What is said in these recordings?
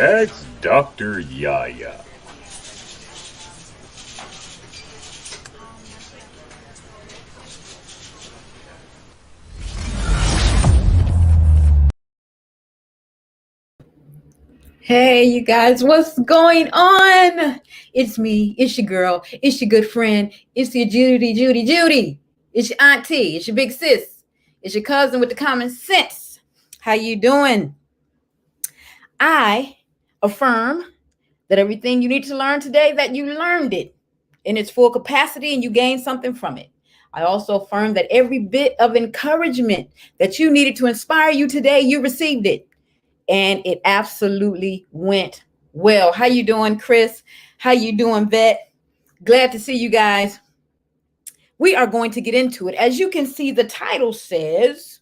That's Dr. YaYa. Hey, you guys, what's going on? It's me. It's your girl. It's your good friend. It's your Judy. It's your auntie. It's your big sis. It's your cousin with the common sense. How you doing? I affirm that everything you need to learn today, that you learned it in its full capacity and you gained something from it. I also affirm that every bit of encouragement that you needed to inspire you today, you received it. And it absolutely went well. How you doing, Chris? How you doing, Vet? Glad to see you guys. We are going to get into it. As you can see, the title says,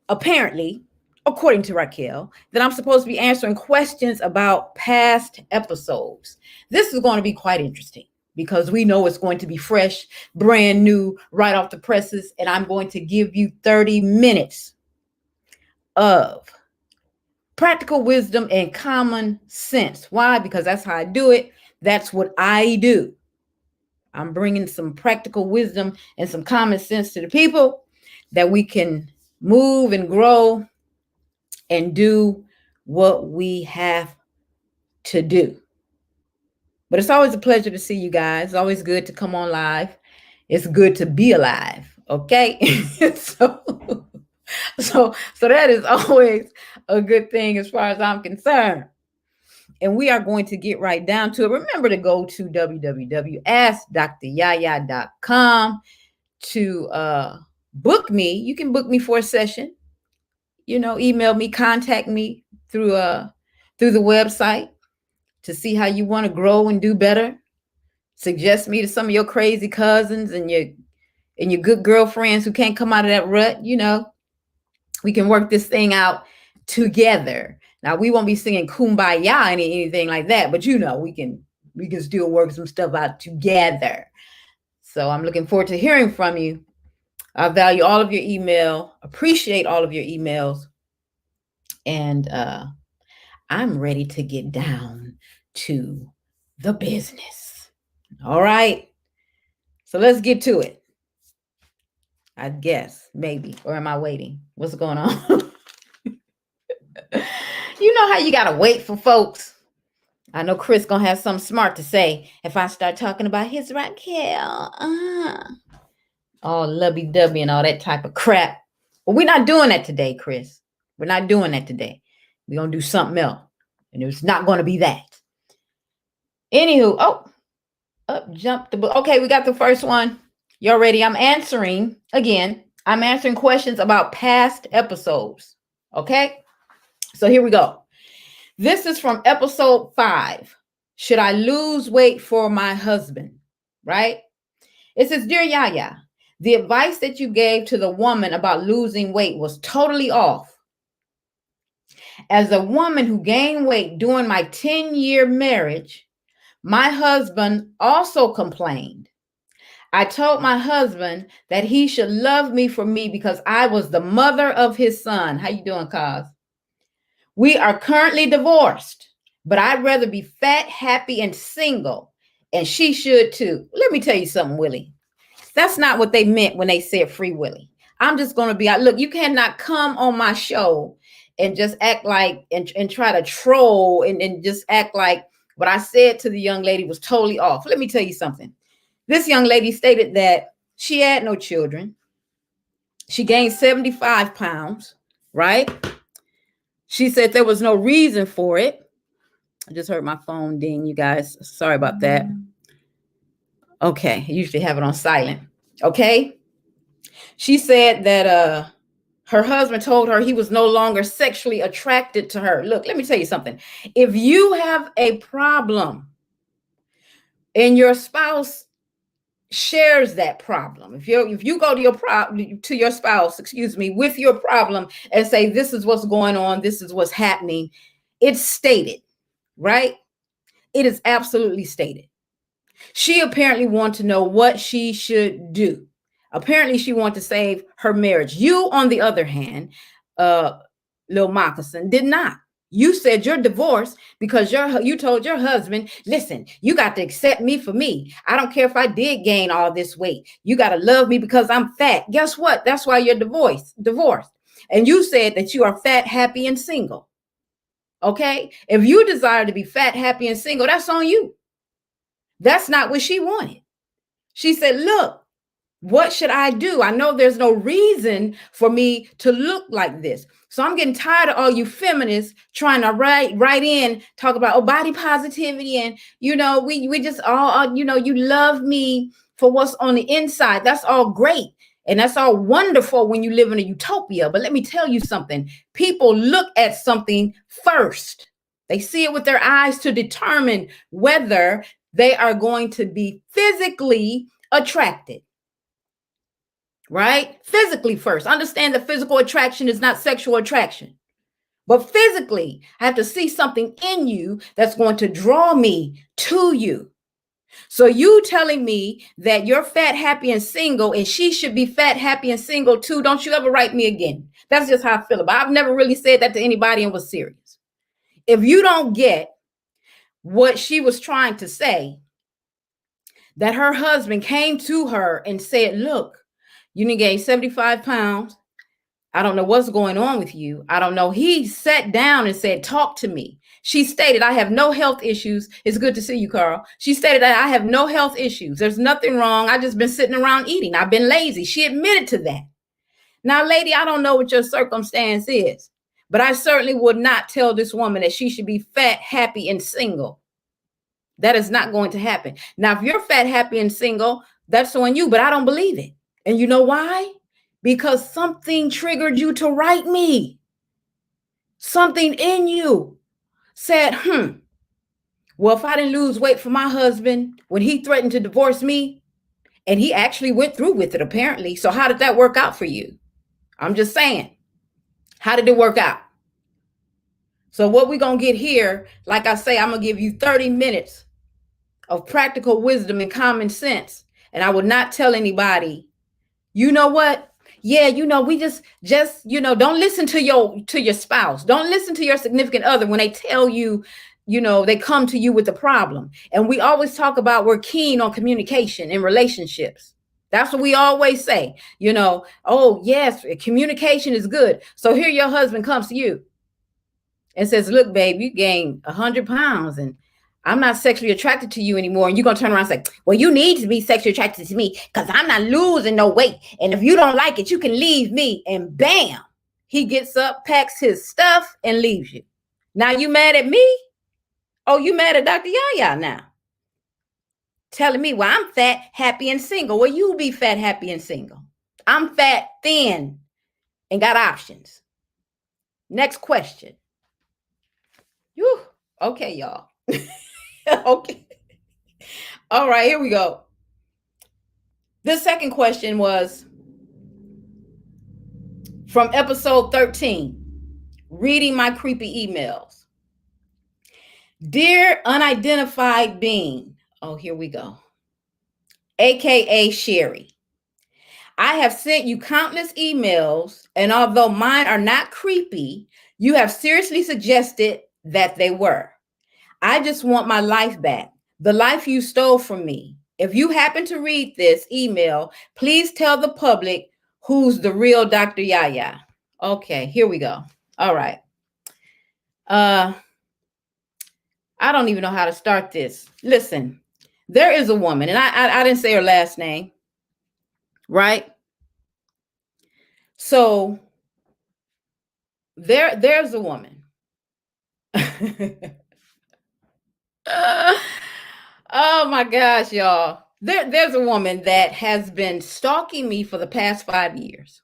apparently, according to Raquel, that I'm supposed to be answering questions about past episodes. This is going to be quite interesting because we know it's going to be fresh, brand new, right off the presses. And I'm going to give you 30 minutes of practical wisdom and common sense. Why? Because that's how I do it. That's what I do. I'm bringing some practical wisdom and some common sense to the people that we can move and grow and do what we have to do. But it's always a pleasure to see you guys. It's always good to come on live. It's good to be alive. Okay. So that is always a good thing as far as I'm concerned. And we are going to get right down to it. Remember to go to www.askdryaya.com to book me. You can book me for a session. Email me, contact me through the website to see how you want to grow and do better. Suggest me to some of your crazy cousins and your good girlfriends who can't come out of that rut. We can work this thing out together. Now, we won't be singing Kumbaya and anything like that, but we can still work some stuff out together. So I'm looking forward to hearing from you. I value all of your email, appreciate all of your emails, and I'm ready to get down to the business. All right. So let's get to it. I guess, maybe, or am I waiting? What's going on? You know how you got to wait for folks. I know Chris going to have something smart to say if I start talking about his Raquel. All lovey-dovey and all that type of crap. But we're not doing that today, Chris. We're not doing that today. We're going to do something else. And it's not going to be that. Anywho, up jumped the book. Okay, we got the first one. Y'all ready? I'm answering questions about past episodes. Okay? So here we go. This is from episode 5. Should I lose weight for my husband? Right? It says, Dear YaYa, the advice that you gave to the woman about losing weight was totally off. As a woman who gained weight during my 10-year marriage, my husband also complained. I told my husband that he should love me for me because I was the mother of his son. How you doing, Kaz? We are currently divorced, but I'd rather be fat, happy, and single. And she should too. Let me tell you something, Willie. That's not what they meant when they said Free Willie. I'm just going to be out. Look, you cannot come on my show and just act like and try to troll and just act like what I said to the young lady was totally off. Let me tell you something. This young lady stated that she had no children. She gained 75 pounds, right? She said there was no reason for it. I just heard my phone ding, you guys. Sorry about that. Okay, I usually have it on silent. Okay. She said that her husband told her he was no longer sexually attracted to her. Look, let me tell you something. If you have a problem and your spouse shares that problem, if you go to your spouse, with your problem and say, this is what's going on, this is what's happening, it's stated, right? It is absolutely stated. She apparently wanted to know what she should do. Apparently she wanted to save her marriage. You, on the other hand, Lil Moccasin, did not. You said you're divorced because you told your husband, listen, you got to accept me for me. I don't care if I did gain all this weight. You got to love me because I'm fat. Guess what? That's why you're divorced. And you said that you are fat, happy, and single. Okay? If you desire to be fat, happy, and single, that's on you. That's not what she wanted. She said, look, what should I do? I know there's no reason for me to look like this. So I'm getting tired of all you feminists trying to write in, talk about body positivity. And, we just all, you love me for what's on the inside. That's all great. And that's all wonderful when you live in a utopia. But let me tell you something. People look at something first. They see it with their eyes to determine whether they are going to be physically attracted. Right? Physically first. Understand that physical attraction is not sexual attraction. But physically, I have to see something in you that's going to draw me to you. So you telling me that you're fat, happy, and single, and she should be fat, happy, and single too. Don't you ever write me again. That's just how I feel about it. I've never really said that to anybody and was serious. If you don't get what she was trying to say, that her husband came to her and said, look, you done gained 75 pounds. I don't know what's going on with you. I don't know. He sat down and said, talk to me. She stated, I have no health issues. It's good to see you, Carl. She stated that I have no health issues. There's nothing wrong. I just been sitting around eating. I've been lazy. She admitted to that. Now, lady, I don't know what your circumstance is, but I certainly would not tell this woman that she should be fat, happy, and single. That is not going to happen. Now, if you're fat, happy, and single, that's on you, but I don't believe it. And you know why? Because something triggered you to write me. Something in you said, well, if I didn't lose weight for my husband when he threatened to divorce me, and he actually went through with it, apparently. So how did that work out for you? I'm just saying, how did it work out? So what we're going to get here, like I say, I'm going to give you 30 minutes of practical wisdom and common sense. And I would not tell anybody, you know what? Yeah, we just, don't listen to your spouse. Don't listen to your significant other when they tell you, they come to you with a problem. And we always talk about we're keen on communication in relationships. That's what we always say, oh, yes, communication is good. So here your husband comes to you and says, look, babe, you gained 100 pounds and I'm not sexually attracted to you anymore. And you're going to turn around and say, well, you need to be sexually attracted to me because I'm not losing no weight. And if you don't like it, you can leave me. And bam, he gets up, packs his stuff and leaves you. Now you mad at me? Oh, you mad at Dr. YaYa now? Telling me, well, I'm fat, happy, and single. Well, you be fat, happy, and single. I'm fat, thin, and got options. Next question. Whew. Okay, y'all. Okay. All right, here we go. The second question was from episode 13, reading my creepy emails. Dear unidentified being. Oh, here we go. AKA Sherry. I have sent you countless emails, and although mine are not creepy, you have seriously suggested that they were. I just want my life back, the life you stole from me. If you happen to read this email, please tell the public who's the real Dr. YaYa. Okay, here we go. All right. I don't even know how to start this. Listen, there is a woman, and I didn't say her last name, right? So there's a woman. Oh my gosh, y'all. There's a woman that has been stalking me for the past 5 years.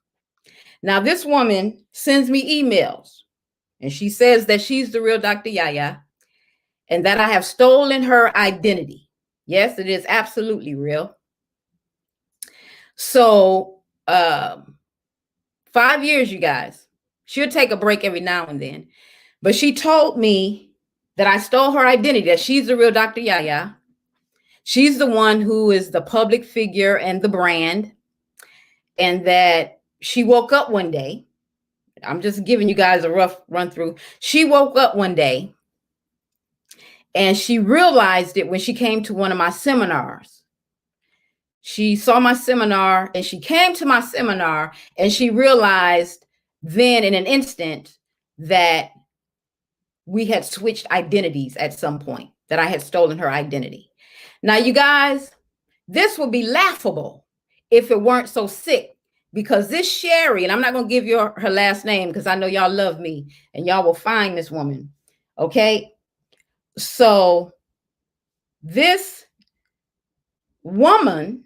Now, this woman sends me emails and she says that she's the real Dr. YaYa and that I have stolen her identity. Yes, it is absolutely real. So 5 years, you guys. She'll take a break every now and then. But she told me that I stole her identity, that she's the real Dr. YaYa. She's the one who is the public figure and the brand. And that she woke up one day I'm just giving you guys a rough run through. She woke up one day and she realized it when she came to one of my seminars. She saw my seminar and she came to my seminar and she realized then in an instant that we had switched identities at some point, that I had stolen her identity. Now, you guys, this would be laughable if it weren't so sick, because this Sherry, and I'm not going to give you her last name because I know y'all love me and y'all will find this woman. Okay. So this woman,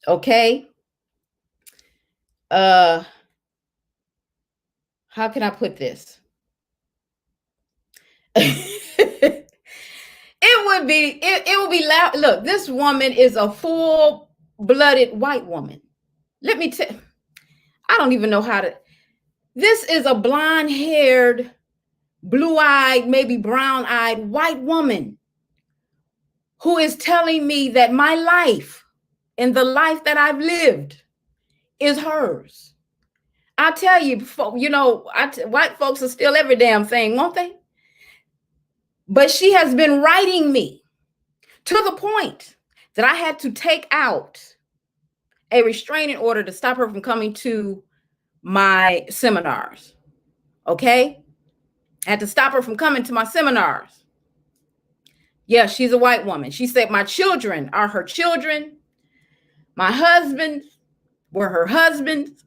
okay, how can I put this? It would be loud. Look, this woman is a full-blooded white woman. Let me tell, I don't even know how to. This is a blonde-haired, blue-eyed, maybe brown-eyed white woman who is telling me that my life and the life that I've lived is hers. I tell you, you know, white folks are still every damn thing, won't they? But she has been writing me to the point that I had to take out a restraining order to stop her from coming to my seminars. Okay? I had to stop her from coming to my seminars. Yeah, she's a white woman. She said my children are her children. My husband were her husbands.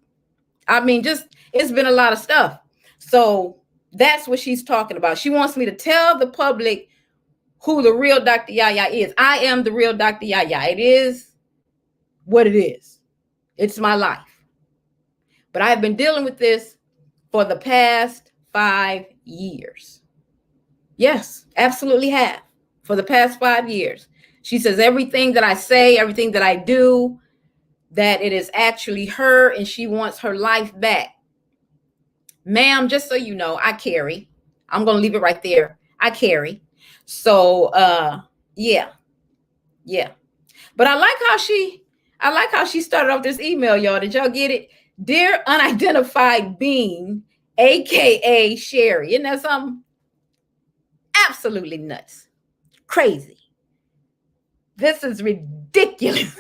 I mean, just, it's been a lot of stuff. So that's what she's talking about. She wants me to tell the public who the real Dr. YaYa is. I am the real Dr. YaYa. It is what it is. It's my life. But I've been dealing with this for the past 5 years. Yes, absolutely have. For the past 5 years. She says everything that I say, everything that I do, that it is actually her and she wants her life back. Ma'am, just so you know, I carry. I'm going to leave it right there. I carry. So, yeah. But I like how she started off this email, y'all. Did y'all get it? Dear unidentified being, AKA Sherry. Isn't that something? Absolutely nuts. Crazy. This is ridiculous.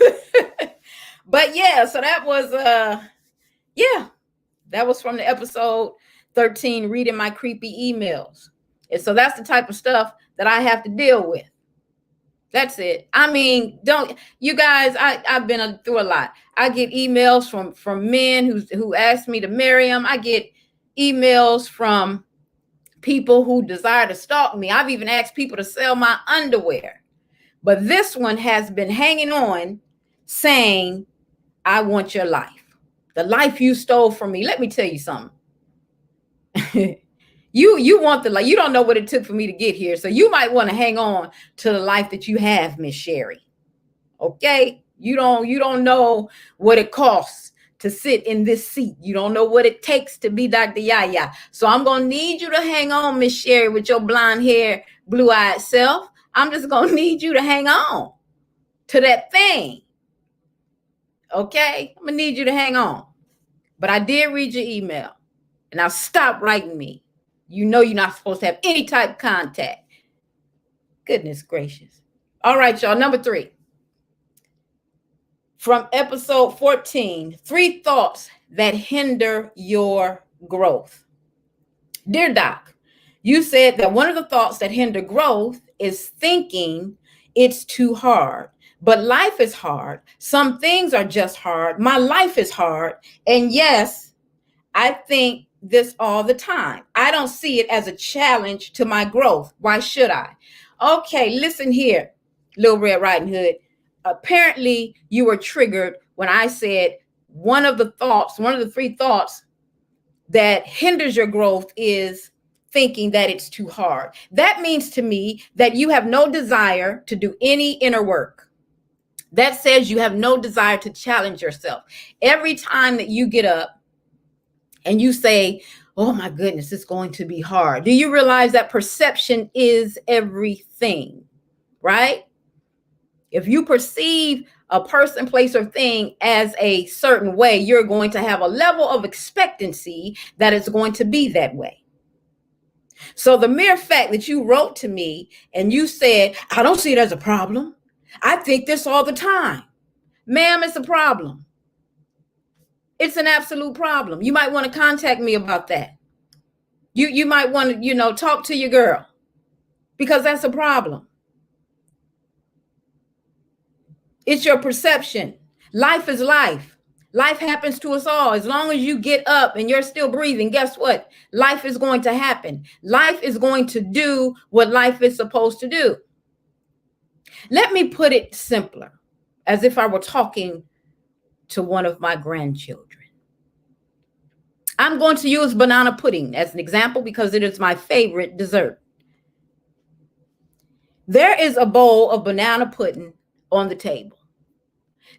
But yeah, so that was, that was from the episode 13, reading my creepy emails. And so that's the type of stuff that I have to deal with. That's it. I mean, don't you guys, I've been through a lot. I get emails from men who ask me to marry them. I get emails from people who desire to stalk me. I've even asked people to sell my underwear. But this one has been hanging on saying, I want your life. The life you stole from me. Let me tell you something. You want the life. You don't know what it took for me to get here. So you might want to hang on to the life that you have, Miss Sherry. Okay? You don't know what it costs to sit in this seat. You don't know what it takes to be Dr. YaYa. So I'm going to need you to hang on, Miss Sherry, with your blonde hair, blue-eyed self. I'm just going to need you to hang on to that thing. Okay? I'm going to need you to hang on. But I did read your email. And now stop writing me. You know you're not supposed to have any type of contact. Goodness gracious. All right, y'all. Number 3. From episode 14, 3 thoughts that hinder your growth. Dear Doc, you said that one of the thoughts that hinder growth is thinking it's too hard. But life is hard. Some things are just hard. My life is hard. And yes, I think this all the time. I don't see it as a challenge to my growth. Why should I? Okay, listen here, Little Red Riding Hood. Apparently, you were triggered when I said one of the 3 thoughts that hinders your growth is thinking that it's too hard. That means to me that you have no desire to do any inner work. That says you have no desire to challenge yourself. Every time that you get up and you say, oh my goodness, it's going to be hard. Do you realize that perception is everything, right? If you perceive a person, place, or thing as a certain way, you're going to have a level of expectancy that it's going to be that way. So the mere fact that you wrote to me and you said, I don't see it as a problem. I think this all the time. Ma'am, it's a problem. It's an absolute problem. You might want to contact me about that. You might want to, talk to your girl, because that's a problem. It's your perception. Life is life. Life happens to us all. As long as you get up and you're still breathing, guess what? Life is going to happen. Life is going to do what life is supposed to do. Let me put it simpler, as if I were talking to one of my grandchildren. I'm going to use banana pudding as an example because it is my favorite dessert. There is a bowl of banana pudding on the table.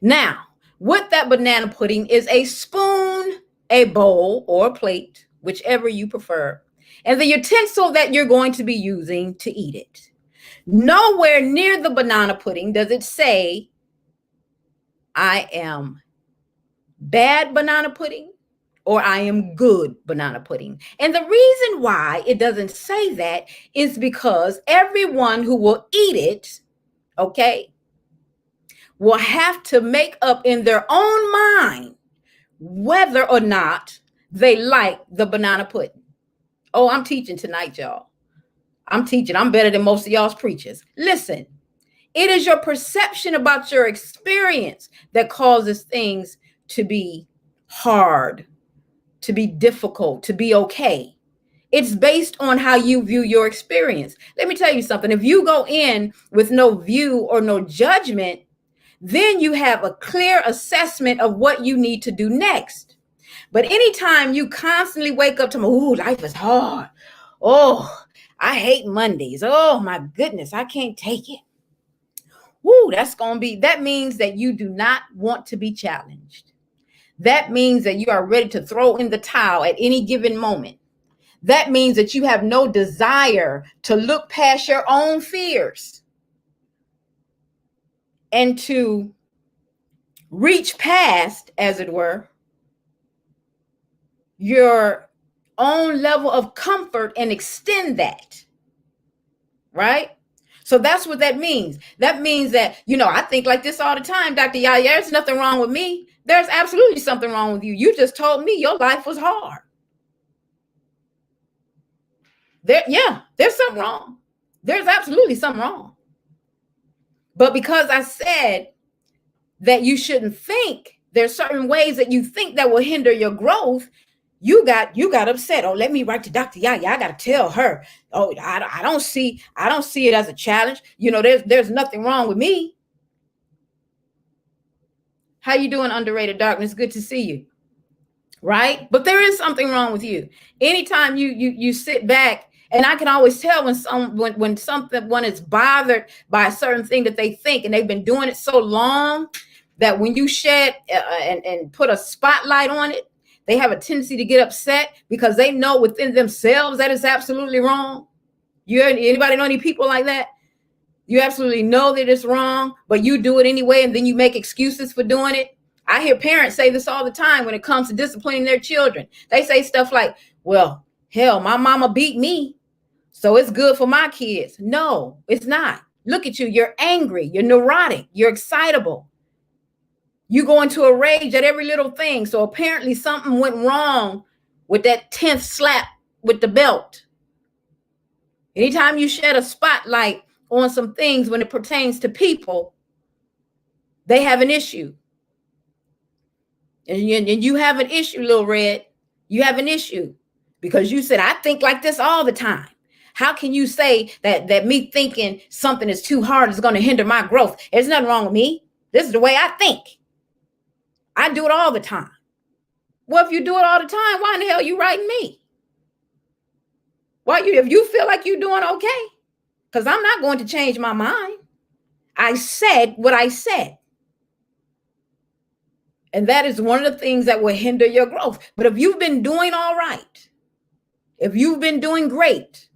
Now, with that banana pudding is a spoon, a bowl, or a plate, whichever you prefer, and the utensil that you're going to be using to eat it. Nowhere near the banana pudding does it say, I am bad banana pudding or I am good banana pudding. And the reason why it doesn't say that is because everyone who will eat it, okay, will have to make up in their own mind whether or not they like the banana pudding. Oh, I'm teaching tonight, y'all. I'm teaching. I'm better than most of y'all's preachers. Listen, it is your perception about your experience that causes things to be hard, to be difficult, to be okay. It's based on how you view your experience. Let me tell you something. If you go in with no view or no judgment, then you have a clear assessment of what you need to do next. But anytime you constantly wake up to, oh, life is hard. Oh, I hate Mondays. Oh my goodness, I can't take it. Woo, that means that you do not want to be challenged. That means that you are ready to throw in the towel at any given moment. That means that you have no desire to look past your own fears and to reach past, as it were, your own level of comfort and extend that, right? So that's what that means. That means that, I think like this all the time, Dr. YaYa, there's nothing wrong with me. There's absolutely something wrong with you. You just told me your life was hard. There's something wrong. There's absolutely something wrong. But because I said that you shouldn't think, there's certain ways that you think that will hinder your growth, you got upset. Oh, let me write to Dr. YaYa. I got to tell her. Oh, I don't see it as a challenge. There's nothing wrong with me. How you doing, Underrated Darkness? Good to see you. Right? But there is something wrong with you. Anytime you sit back, and I can always tell when someone is bothered by a certain thing that they think, and they've been doing it so long that when you shed and put a spotlight on it, they have a tendency to get upset because they know within themselves that it's absolutely wrong. Anybody know any people like that? You absolutely know that it's wrong, but you do it anyway, and then you make excuses for doing it. I hear parents say this all the time when it comes to disciplining their children. They say stuff like, well, hell, my mama beat me, so it's good for my kids. No, it's not. Look at you. You're angry. You're neurotic. You're excitable. You go into a rage at every little thing. So apparently something went wrong with that 10th slap with the belt. Anytime you shed a spotlight on some things when it pertains to people, they have an issue. And you have an issue, Lil Red. You have an issue because you said, I think like this all the time. How can you say that me thinking something is too hard is going to hinder my growth? There's nothing wrong with me. This is the way I think. I do it all the time. Well, if you do it all the time, why in the hell are you writing me? If you feel like you're doing okay, because I'm not going to change my mind. I said what I said. And that is one of the things that will hinder your growth. But if you've been doing all right, if you've been doing great,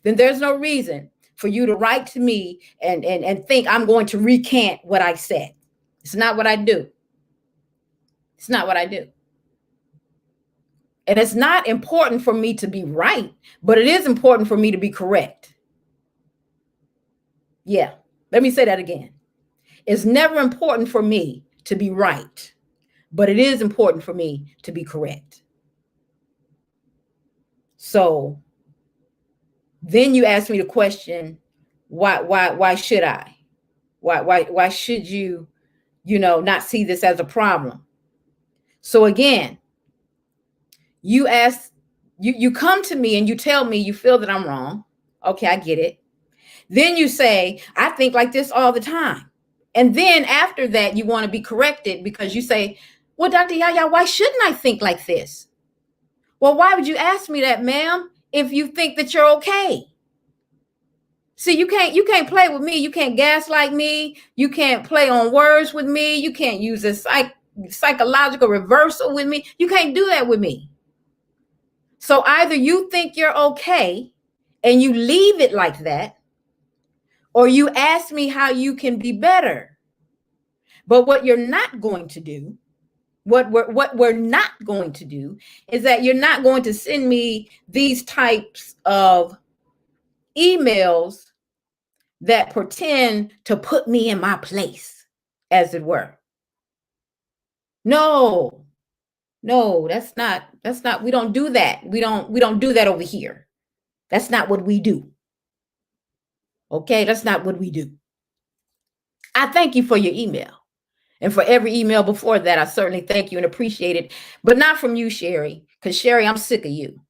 then there's no reason for you to write to me and think I'm going to recant what I said. It's not what I do. It's not what I do. And it's not important for me to be right, but it is important for me to be correct. Yeah, let me say that again. It's never important for me to be right, but it is important for me to be correct. So then you ask me the question, why should I? Why should you, not see this as a problem? So again, you come to me and you tell me you feel that I'm wrong. Okay, I get it. Then you say, I think like this all the time. And then after that, you want to be corrected because you say, well, Dr. YaYa, why shouldn't I think like this? Well, why would you ask me that, ma'am, if you think that you're okay? See, you can't play with me. You can't gaslight me. You can't play on words with me. You can't use a psychological reversal with me. You can't do that with me. So either you think you're okay and you leave it like that, or you ask me how you can be better. But what you're not going to do, what we're not going to do is that you're not going to send me these types of emails that pretend to put me in my place, as it were. No, that's not, we don't do that. We don't do that over here. That's not what we do. Okay, that's not what we do. I thank you for your email. And for every email before that, I certainly thank you and appreciate it. But not from you, Sherry, because Sherry, I'm sick of you.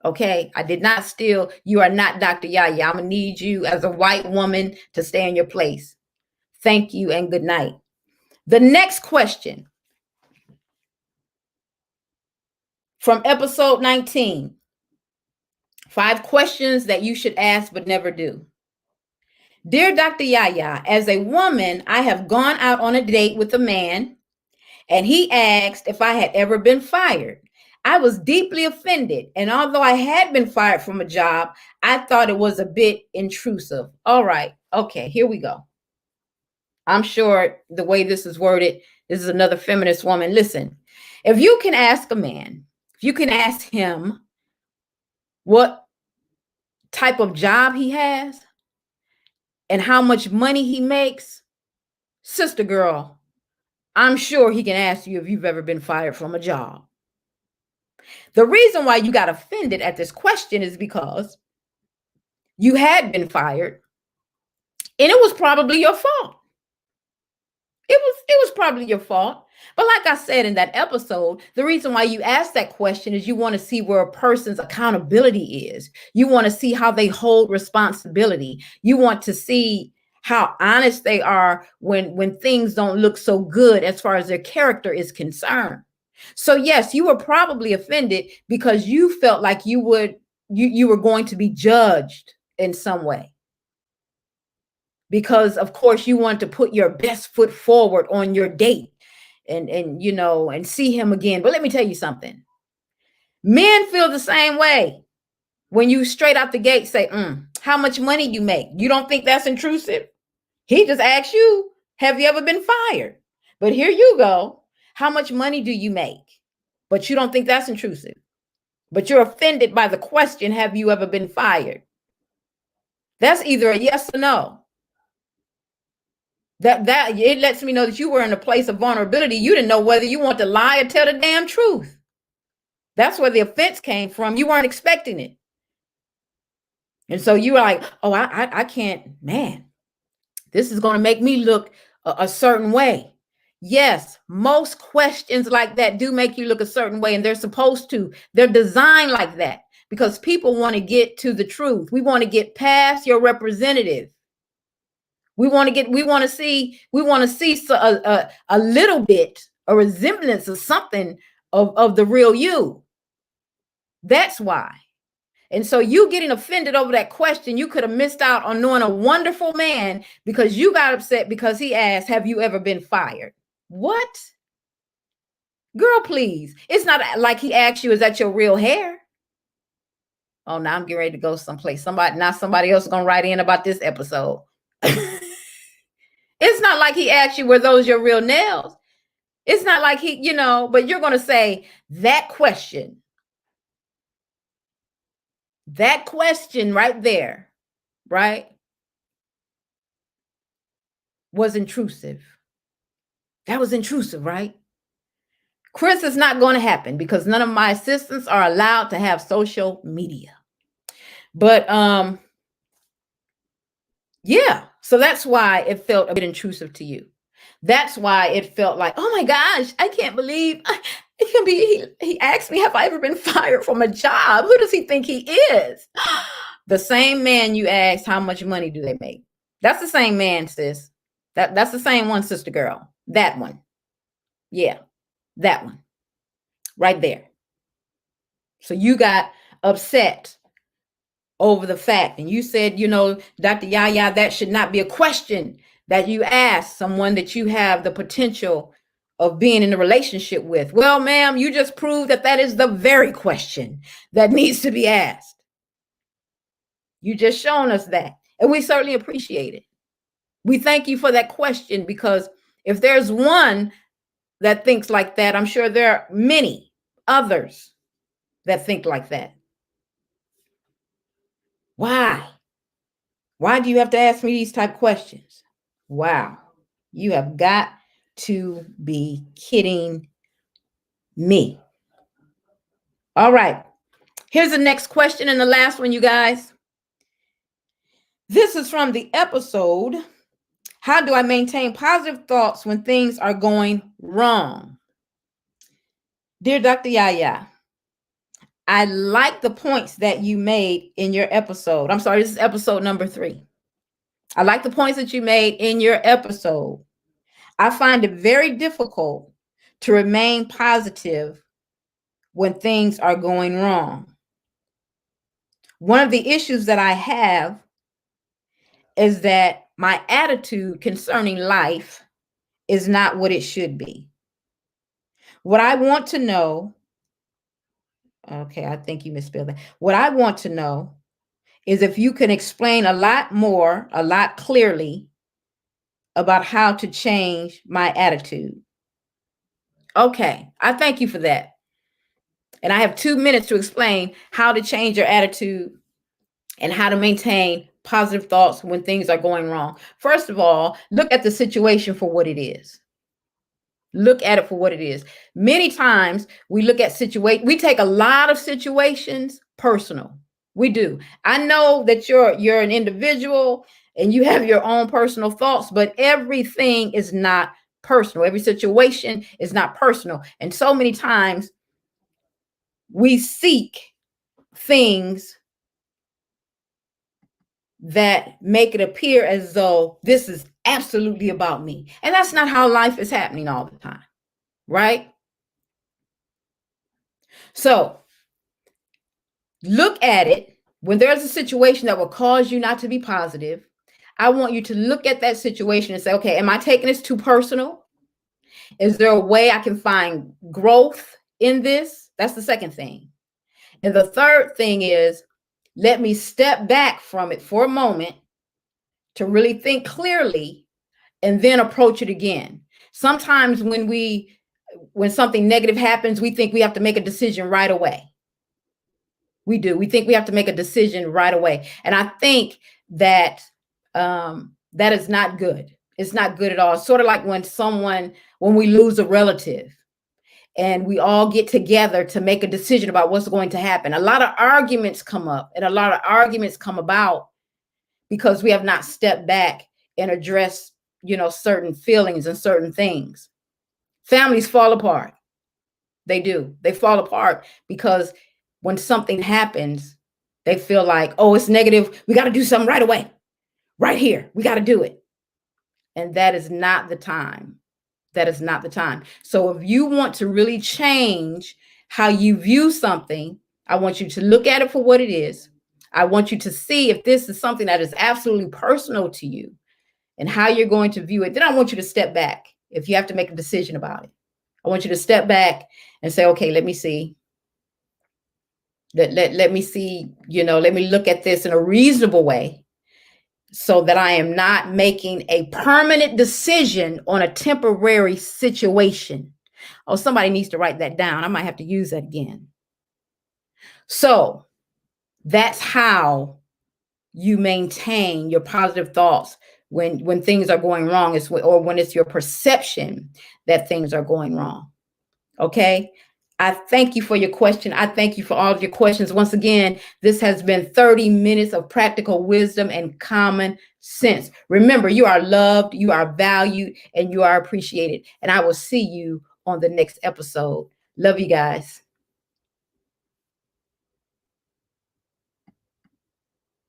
Okay, I did not steal. You are not Dr. YaYa. I'm going to need you as a white woman to stay in your place. Thank you and good night. The next question from episode 19, 5 questions that you should ask but never do. Dear Dr. YaYa, as a woman, I have gone out on a date with a man and he asked if I had ever been fired. I was deeply offended, and although I had been fired from a job, I thought it was a bit intrusive. All right, okay, here we go. I'm sure the way this is worded, this is another feminist woman. Listen, if you can ask a man, if you can ask him what type of job he has and how much money he makes, sister girl, I'm sure he can ask you if you've ever been fired from a job. The reason why you got offended at this question is because you had been fired and it was probably your fault. It was probably your fault. But like I said in that episode, the reason why you ask that question is you want to see where a person's accountability is. You want to see how they hold responsibility. You want to see how honest they are when things don't look so good as far as their character is concerned. So yes, you were probably offended because you felt like you were going to be judged in some way. Because of course you want to put your best foot forward on your date and see him again. But let me tell you something. Men feel the same way when you straight out the gate say, how much money you make. You don't think that's intrusive? He just asked you, have you ever been fired? But here you go. How much money do you make? But you don't think that's intrusive. But you're offended by the question, have you ever been fired? That's either a yes or no. That it lets me know that you were in a place of vulnerability. You didn't know whether you want to lie or tell the damn truth. That's where the offense came from. You weren't expecting it. And so you were like, oh, I can't, man, this is going to make me look a certain way. Yes, most questions like that do make you look a certain way, and they're supposed to. They're designed like that because people want to get to the truth. We want to get past your representative. We want to see a little bit, a resemblance of something of the real you. That's why. And so you getting offended over that question, you could have missed out on knowing a wonderful man because you got upset because he asked, have you ever been fired? What? Girl, please. It's not like he asked you, is that your real hair? Oh, now I'm getting ready to go someplace. Somebody else is going to write in about this episode. It's not like he asked you, were those your real nails? It's not like he, but you're going to say that question right there, right, was intrusive. That was intrusive, right? Chris, is not going to happen because none of my assistants are allowed to have social media. But yeah, so that's why it felt a bit intrusive to you. That's why it felt like, oh my gosh, I can't believe it can be. He asked me, have I ever been fired from a job? Who does he think he is? The same man you asked, how much money do they make? That's the same man, sis. That's the same one, sister girl. That one. Yeah, that one. Right there. So you got upset over the fact, and you said, Dr. YaYa, that should not be a question that you ask someone that you have the potential of being in a relationship with. Well, ma'am, you just proved that is the very question that needs to be asked. You just shown us that, and we certainly appreciate it. We thank you for that question, because if there's one that thinks like that, I'm sure there are many others that think like that. Why? Why do you have to ask me these type of questions? Wow. You have got to be kidding me. All right. Here's the next question and the last one, you guys. This is from the episode, How Do I Maintain Positive Thoughts When Things Are Going Wrong? Dear Dr. YaYa, I like the points that you made in your episode. I'm sorry, this is episode number 3. I like the points that you made in your episode. I find it very difficult to remain positive when things are going wrong. One of the issues that I have is that my attitude concerning life is not what it should be. What I want to know, okay, I think you misspelled that. What I want to know is if you can explain a lot more, a lot clearly about how to change my attitude. Okay, I thank you for that. And I have 2 minutes to explain how to change your attitude and how to maintain positive thoughts when things are going wrong. First of all, look at the situation for what it is. Look at it for what it is. Many times we look at we take a lot of situations personal. We do. I know that you're an individual and you have your own personal thoughts, but everything is not personal. Every situation is not personal. And so many times we seek things that make it appear as though this is absolutely about me. And that's not how life is happening all the time, right? So look at it. When there's a situation that will cause you not to be positive, I want you to look at that situation and say, okay, am I taking this too personal? Is there a way I can find growth in this? That's the second thing. And the third thing is, let me step back from it for a moment to really think clearly and then approach it again. Sometimes when something negative happens, we think we have to make a decision right away. We do. We think we have to make a decision right away. And I think that that is not good. It's not good at all. It's sort of like when we lose a relative and we all get together to make a decision about what's going to happen. A lot of arguments come up, and a lot of arguments come about because we have not stepped back and addressed, certain feelings and certain things. Families fall apart. They do. They fall apart because when something happens, they feel like, oh, it's negative. We got to do something right away. Right here. We got to do it. And that is not the time. That is not the time. So if you want to really change how you view something, I want you to look at it for what it is. I want you to see if this is something that is absolutely personal to you and how you're going to view it. Then I want you to step back if you have to make a decision about it. I want you to step back and say, okay, let me see. Let me see, let me look at this in a reasonable way so that I am not making a permanent decision on a temporary situation. Oh, somebody needs to write that down. I might have to use that again. So that's how you maintain your positive thoughts when things are going wrong, or when it's your perception that things are going wrong. Okay. I thank you for your question. I thank you for all of your questions. Once again, this has been 30 minutes of practical wisdom and common sense. Remember, you are loved, you are valued, and you are appreciated. And I will see you on the next episode. Love you guys.